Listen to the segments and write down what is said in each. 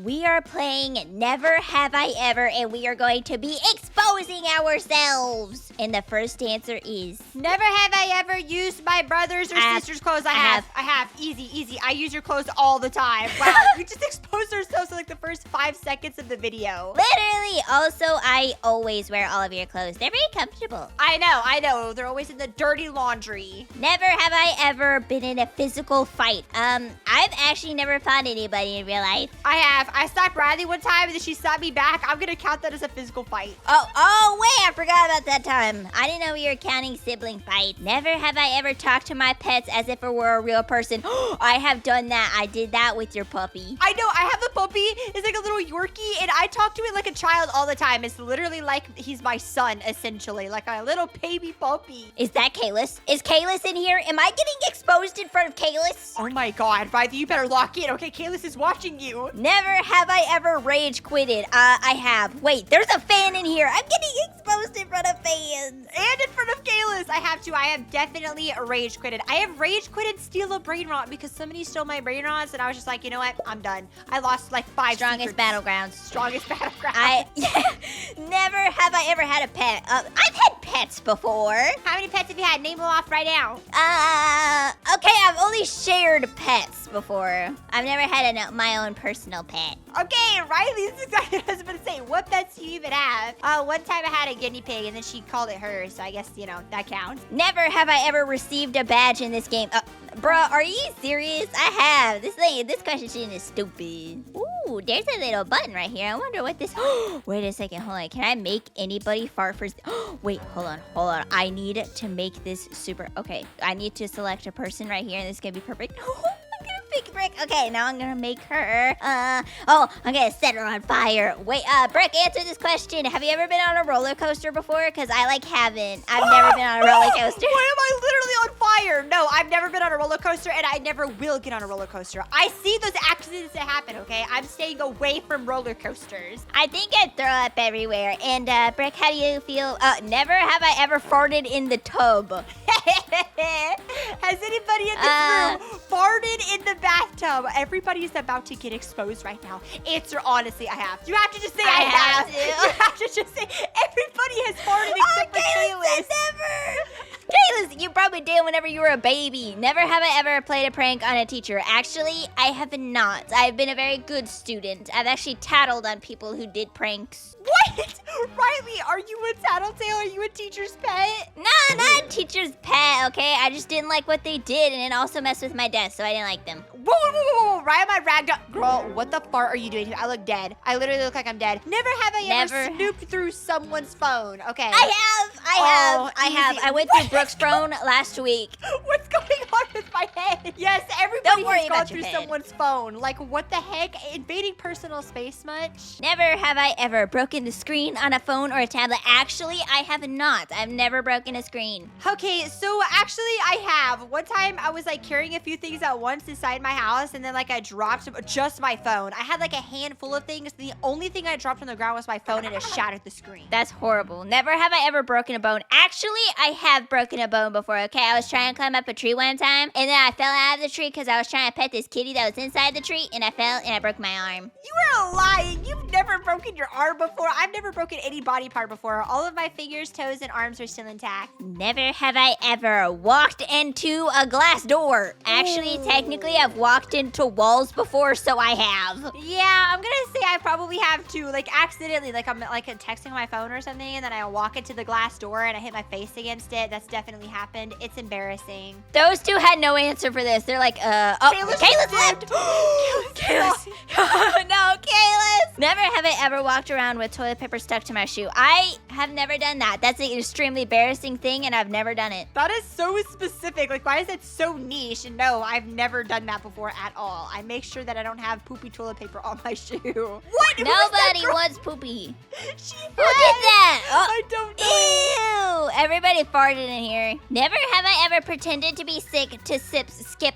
we are playing Never Have I Ever, and we are going to be exposing ourselves. And the first answer is... Never have I ever used my brother's or sister's clothes. I have. Easy. I use your clothes all the time. Wow, we just exposed ourselves in like the first 5 seconds of the video. Literally. Also, I always wear all of your clothes. They're very comfortable. I know. They're always in the dirty laundry. Never have I ever been in a physical fight. I've actually never fought anybody in real life. I have. I stopped Riley one time and then she slapped me back. I'm gonna count that as a physical fight. Oh, wait, I forgot about that time. I didn't know we were counting sibling fight. Never have I ever talked to my pets as if it were a real person. I have done that. I did that with your puppy. I know. I have a puppy. It's like a little Yorkie, and I talk to it like a child all the time. It's literally like he's my son, essentially, like a little baby puppy. Is that Kalis? Is Kalis in here? Am I getting exposed in front of Kalis? Oh my God, Riley, you better lock in. Okay, Kalis is watching you. Never have I ever rage quitted. I have. Wait, there's a fan in here. I'm getting exposed in front of fans. And in front of Kalis. I have to. I have definitely rage quitted. I have rage quitted steal a brain rot because somebody stole my brain rots, and I was just like, you know what? I'm done. I lost like 5 Strongest secrets. battlegrounds. Strongest battlegrounds. Never have I ever had a pet. I've had pets before. How many pets have you had? Name them off right now. Okay, I've only shared pets before. I've never had my own personal pet. Okay, Riley, this is exactly what I was about to say. What pets do you even have? One time I had a guinea pig, and then she called it hers, so I guess, you know, that counts. Never have I ever received a badge in this game. Bruh, are you serious? I have. This question is stupid. Ooh, there's a little button right here. I wonder what this... Wait a second, hold on. Can I make anybody fart first? Wait, hold on. I need to make this super... Okay, I need to select a person right here, and this is gonna be perfect. I'm gonna pick Brick. Okay, now I'm gonna make her. I'm gonna set her on fire. Wait, Brick, answer this question. Have you ever been on a roller coaster before? Because I haven't. I've never been on a roller coaster. Why am I literally on fire? No, I've never been on a roller coaster, and I never will get on a roller coaster. I see those accidents that happen, okay? I'm staying away from roller coasters. I think I'd throw up everywhere. And, Brick, how do you feel? Never have I ever farted in the tub. Has anybody in this room farted in the bathtub? Everybody is about to get exposed right now. Answer honestly, I have. You have to just say I have. You have to just say everybody has farted except for Kalis. Never. Kalis, you probably did whenever you were a baby. Never have I ever played a prank on a teacher. Actually, I have not. I've been a very good student. I've actually tattled on people who did pranks. What? Riley, are you a tattletale? Are you a teacher's pet? No, not a teacher's pet, okay? I just didn't like what they did, and it also messed with my desk, so I didn't like them. Whoa. Ryan, my ragdoll. Girl, what the fart are you doing? I look dead. I literally look like I'm dead. Never have I ever snooped through someone's phone, okay? I have. I went through Brooke's phone last week. What's going on with my head? Yes, everybody has gone through head. someone's phone. Like, what the heck? Invading personal space much? Never have I ever broken the screen on a phone or a tablet. Actually, I have not. I've never broken a screen. Okay, so actually I have. One time I was like carrying a few things at once inside my house, and then like I dropped just my phone. I had like a handful of things. The only thing I dropped on the ground was my phone, and it shattered the screen. That's horrible. Never have I ever broken a bone. Actually, I have broken a bone before, okay? I was trying to climb up a tree one time, and then I fell out of the tree because I was trying to pet this kitty that was inside the tree, and I fell, and I broke my arm. You are lying. You've never broken your arm before. I've never broken any body part before. All of my fingers, toes, and arms are still intact. Never have I ever walked into a glass door. Actually, technically, I've walked into walls before, so I have. Yeah, I'm gonna say I probably have too. Like, accidentally. Like, I'm like texting on my phone or something, and then I walk into the glass door, and I hit my face against it. That's definitely happened. It's embarrassing. Those two had no answer for this. They're like, Kalis left. Kalis. No, Kalis. Never have I ever walked around with toilet paper stuck to my shoe. I have never done that. That's an extremely embarrassing thing, and I've never done it. That is so specific. Like, why is that so niche? And no, I've never done that before at all. I make sure that I don't have poopy toilet paper on my shoe. What? Nobody wants poopy. She Who did that? I don't know. Ew. Everybody farted in here. Never have I ever pretended to be sick to skip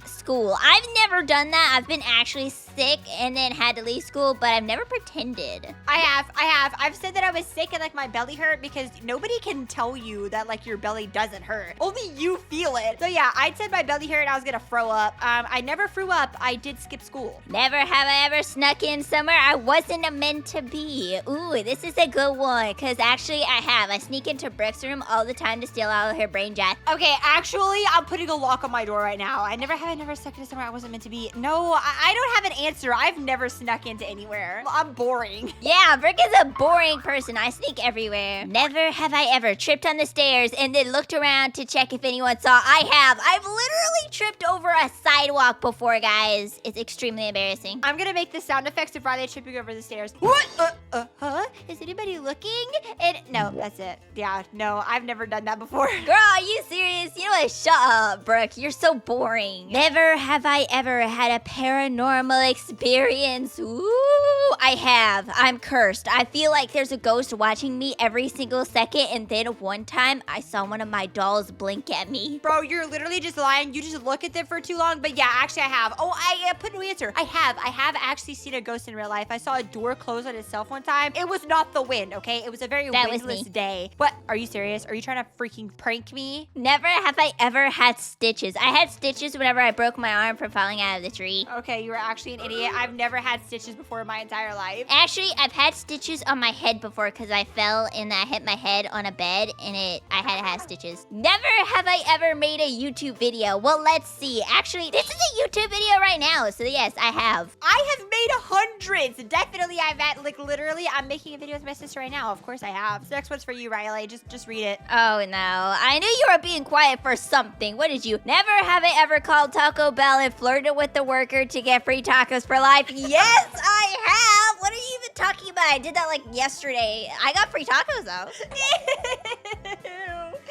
school. I've never done that. I've been actually sick and then had to leave school, but I've never pretended. I have. I've said that I was sick and like my belly hurt because nobody can tell you that like your belly doesn't hurt. Only you feel it. So yeah, I said my belly hurt and I was gonna throw up. I never threw up. I did skip school. Never have I ever snuck in somewhere I wasn't meant to be. Ooh, this is a good one, because actually I have. I sneak into Brooke's room all the time to steal all of her brain jets. Okay, actually, I'm putting a lock on my door right now. I never snuck into somewhere I wasn't meant to be. No, I don't have an answer. I've never snuck into anywhere. I'm boring. Yeah, Brooke is a boring person. I sneak everywhere. Never have I ever tripped on the stairs and then looked around to check if anyone saw. I have. I've literally tripped over a sidewalk before, guys. It's extremely embarrassing. I'm gonna make the sound effects of Riley tripping over the stairs. What? Huh? Is anybody looking? And no, that's it. Yeah, no, I've never done that before. Girl, are you serious? You know what? Shut up, Brooke. You're so boring. Never have I ever had a paranormal experience. Ooh, I have. I'm cursed. I feel like there's a ghost watching me every single second, and then one time I saw one of my dolls blink at me. Bro, you're literally just lying. You just look at them for too long. But yeah, actually I have. Oh, I put no answer. I have actually seen a ghost in real life. I saw a door close on itself one time. It was not the wind, okay? It was a very windless day. What? Are you serious? Are you trying to freaking prank me? Never have I ever had stitches. I had stitches whenever I broke my arm from falling out of the tree. Okay, you were actually an idiot. I've never had stitches before in my entire life. Actually, I've had stitches on my head before because I fell and I hit my head on a bed and I had to have stitches. Never have I ever made a YouTube video. Well, let's see. Actually, this is a YouTube video right now, so yes, I have. I have made hundreds. Definitely, I've had, like, literally, I'm making a video with my sister right now. Of course I have. So next one's for you, Riley. Just read it. Oh, no. I knew you were being quiet for something. What did you? Never have I ever called Taco Bell and flirted with the worker to get free tacos for life. Yes, I have. What are you even talking about? I did that like yesterday. I got free tacos though.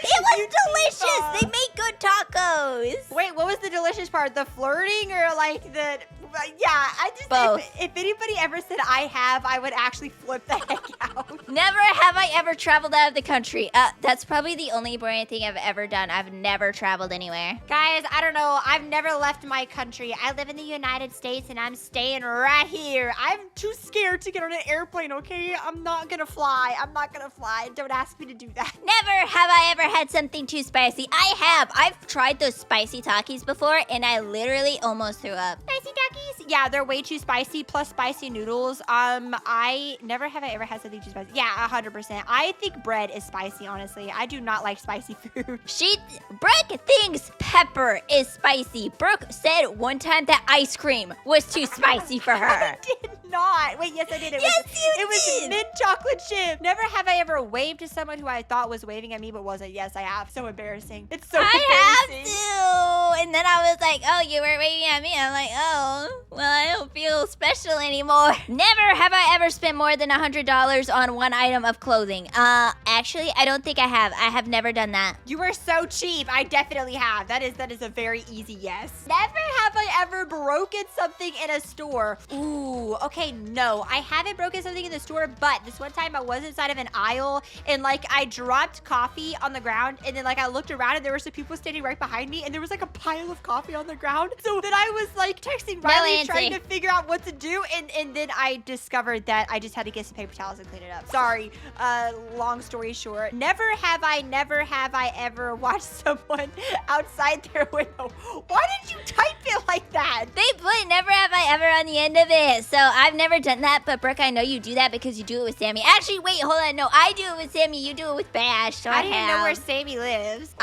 It was delicious. They make good tacos. Wait, what was the delicious part? The flirting or like the... Yeah, I just... Both. If anybody ever said I have, I would actually flip the heck out. Never have I ever traveled out of the country. That's probably the only boring thing I've ever done. I've never traveled anywhere. Guys, I don't know. I've never left my country. I live in the United States and I'm staying right here. I'm too scared to get on an airplane, okay? I'm not gonna fly. Don't ask me to do that. Never have I ever had something too spicy. I have. I've tried those spicy Takis before and I literally almost threw up. Spicy Takis? Yeah, they're way too spicy, plus spicy noodles. I never have I ever had something too spicy. Yeah, 100%. I think bread is spicy, honestly. I do not like spicy food. Brooke thinks pepper is spicy. Brooke said one time that ice cream was too spicy for her. I did not. Wait, yes, I did. It was mint chocolate chip. Never have I ever waved to someone who I thought was waving at me but wasn't. Yes, I have. So embarrassing. It's so embarrassing. I have to. And then I was like, oh, you were waving at me. I'm like, oh, well, I don't feel special anymore. Never have I ever spent more than $100 on one item of clothing. Actually, I don't think I have. I have never done that. You are so cheap. I definitely have. That is a very easy yes. Never have I ever broken something in a store. Ooh, okay, no. I haven't broken something in the store, but this one time I was inside of an aisle and like I dropped coffee on the ground and then like I looked around and there were some people standing right behind me and there was like a pile of coffee on the ground. So then I was like texting Riley trying to figure out what to do and then I discovered that I just had to get some paper towels and clean it up. Sorry, long story short. Never have I ever watched someone outside their window. Why did you type it like that? They put never have I ever on the end of it. So I've never done that, but Brooke, I know you do that because you do it with Sammy. Actually, wait, hold on. No, I do it with Sammy. You do it with Bash. So I didn't know where Sammy lives.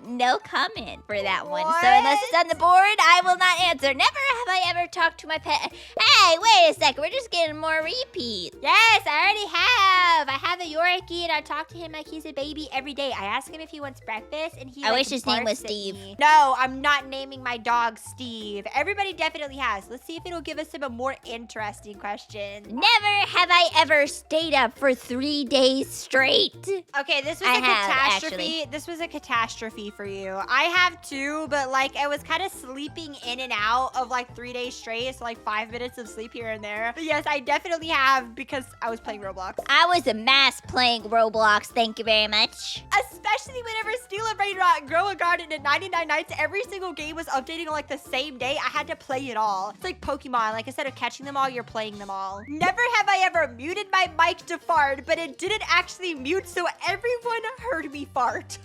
No comment for that one. So unless it's on the board, I will not answer. Never have I ever talked to my pet. Hey, wait a second. We're just getting more repeats. Yes, I already have. I have a Yorkie and I talk to him like he's a baby every day. I ask him if he wants breakfast and he I wish his name was Steve. No, I'm not naming my dog Steve. Everybody definitely has. Let's see if it'll give us some more interesting questions. Never have I ever stayed up for 3 days straight. Okay, this was a catastrophe. This was a catastrophe for you. I have too, but like I was kind of sleeping in and out of like 3 days straight. So like 5 minutes of sleep here and there. But yes, I definitely have because I was playing Roblox. I was a mass playing Roblox. Thank you very much. Especially whenever Steal a Raindrop, Grow a Garden, and 99 Nights, every single game was updating on like the same day. I had to play it all. It's like Pokemon. Like instead of catching them all, you're playing them all. Never have I ever muted my mic to fart, but it didn't actually mute, so everyone heard me fart.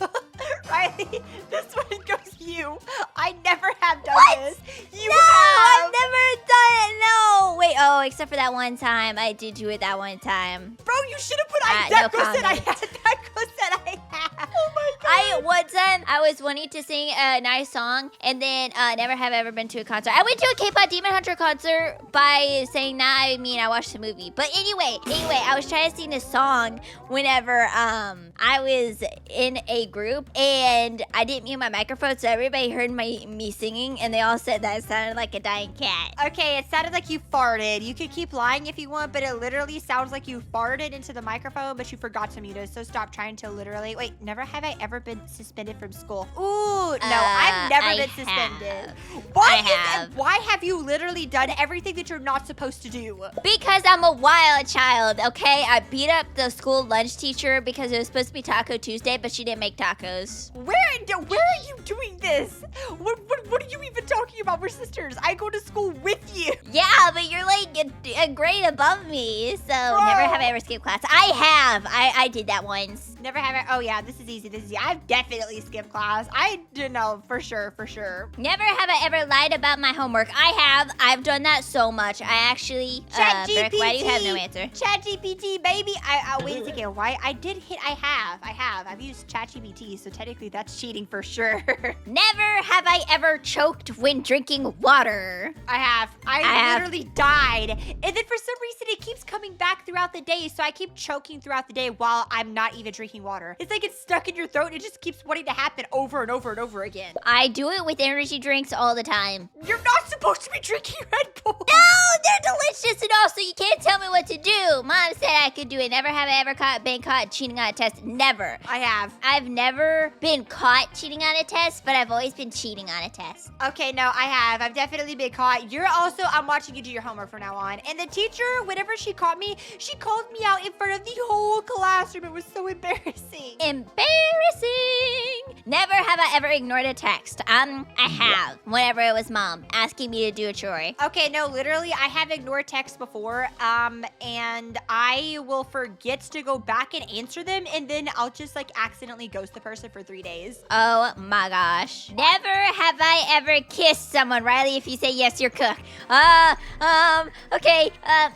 Riley, this one goes to you. I never have done this. You have. I've never done it. No. Wait. Oh, except for that one time. I did do it that one time. Bro, you should have put No said I comment. had. Deco said I had. Oh my god. One time I was wanting to sing a nice song, and then never have ever been to a concert. I went to a K-pop Demon Hunter concert. By saying that, I mean I watched the movie. But anyway, I was trying to sing this song whenever I was in a group, and I didn't mute my microphone, so everybody heard me singing, and they all said that it sounded like a dying cat. Okay, it sounded like you farted. You could keep lying if you want, but it literally sounds like you farted into the microphone, but you forgot to mute it. So stop trying to literally. Wait, never have I ever been suspended from school. Ooh, no, I've never been suspended. Why have you literally done everything that you're not supposed to do? Because I'm a wild child, okay? I beat up the school lunch teacher because it was supposed to be Taco Tuesday, but she didn't make tacos. Where are you doing this? What are you even talking about? We're sisters. I go to school with you. Yeah, but you're like a grade above me, so never have I ever skipped class. I have. I did that once. Never have I. Oh yeah, this is easy. I've definitely skipped class. I do know for sure. Never have I ever lied about my homework. I have. I've done that so much. I actually. ChatGPT. Why do you have no answer? ChatGPT, baby. Wait a second. Why? I have. I've used ChatGPT, so technically that's cheating for sure. Never have I ever choked when drinking water. I have. I literally died. And then for some reason it keeps coming back throughout the day, so I keep choking throughout the day while I'm not even drinking water. It's like it's stuck in your throat and it just keeps wanting to happen over and over and over again. I do it with energy drinks all the time. You're not supposed to be drinking Red Bull. No, they're delicious and also you can't tell me what to do. Mom said I could do it. Never have I ever been caught cheating on a test. Never. I have. I've never been caught cheating on a test, but I've always been cheating on a test. Okay, no, I have. I've definitely been caught. I'm watching you do your homework from now on. And the teacher, whenever she caught me, she called me out in front of the whole classroom. It was so embarrassing. Embarrassing. Never have I ever ignored a text. I have. Whenever it was mom asking me to do a chore. Okay, no, literally, I have ignored texts before, and I will forget to go back and answer them, and then I'll just, like, accidentally ghost the person for 3 days. Oh, my gosh. Never have I ever kissed someone. Riley, if you say yes, you're cooked. Okay,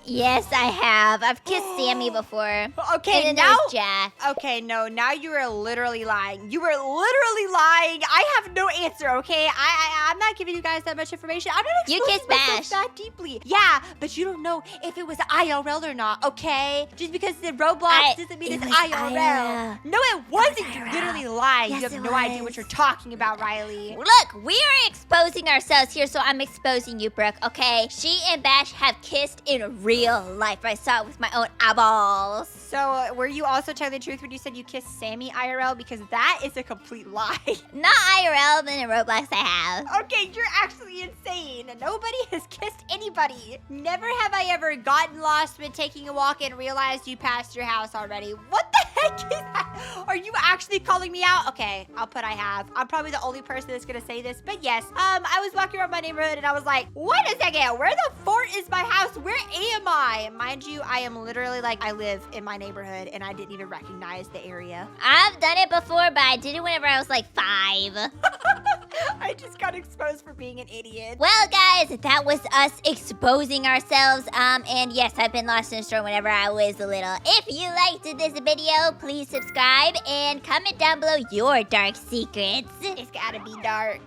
yes, I have. I've kissed Sammy before. Okay, and then now... there's Jack. Okay, no, now you are literally lying. You were literally lying. I have no answer, okay? I'm not giving you guys that much information. I'm not You exposing kissed myself Bash. that deeply. Yeah, but you don't know if it was IRL or not, okay? Just because the Roblox doesn't mean it's IRL. No, it wasn't. You're literally lying. Yes, You have it no idea was. what you're talking about, Riley. Look, we are exposing ourselves here, so I'm exposing you, Brooke, okay? She and Bash have kissed in real life. I saw it with my own eyeballs. So, were you also telling the truth when you said you kissed Sammy IRL? Because that is a complete lie. Not IRL, but in Roblox I have. Okay, you're actually insane. Nobody has kissed anybody. Never have I ever gotten lost when taking a walk and realized you passed your house already. What the heck is that? Are you actually calling me out? Okay, I'll put I have. I'm probably the only person that's gonna say this, but yes. I was walking around my neighborhood and I was like, wait a second, where the fort is my house? Where am I? Mind you, I am literally like, I live in my neighborhood and I didn't even recognize the area. I've done it before, but I did it whenever I was like 5. I just got exposed for being an idiot. Well, guys, that was us exposing ourselves. And yes, I've been lost in a store whenever I was little. If you liked this video, please subscribe and comment down below your dark secrets. It's gotta be dark.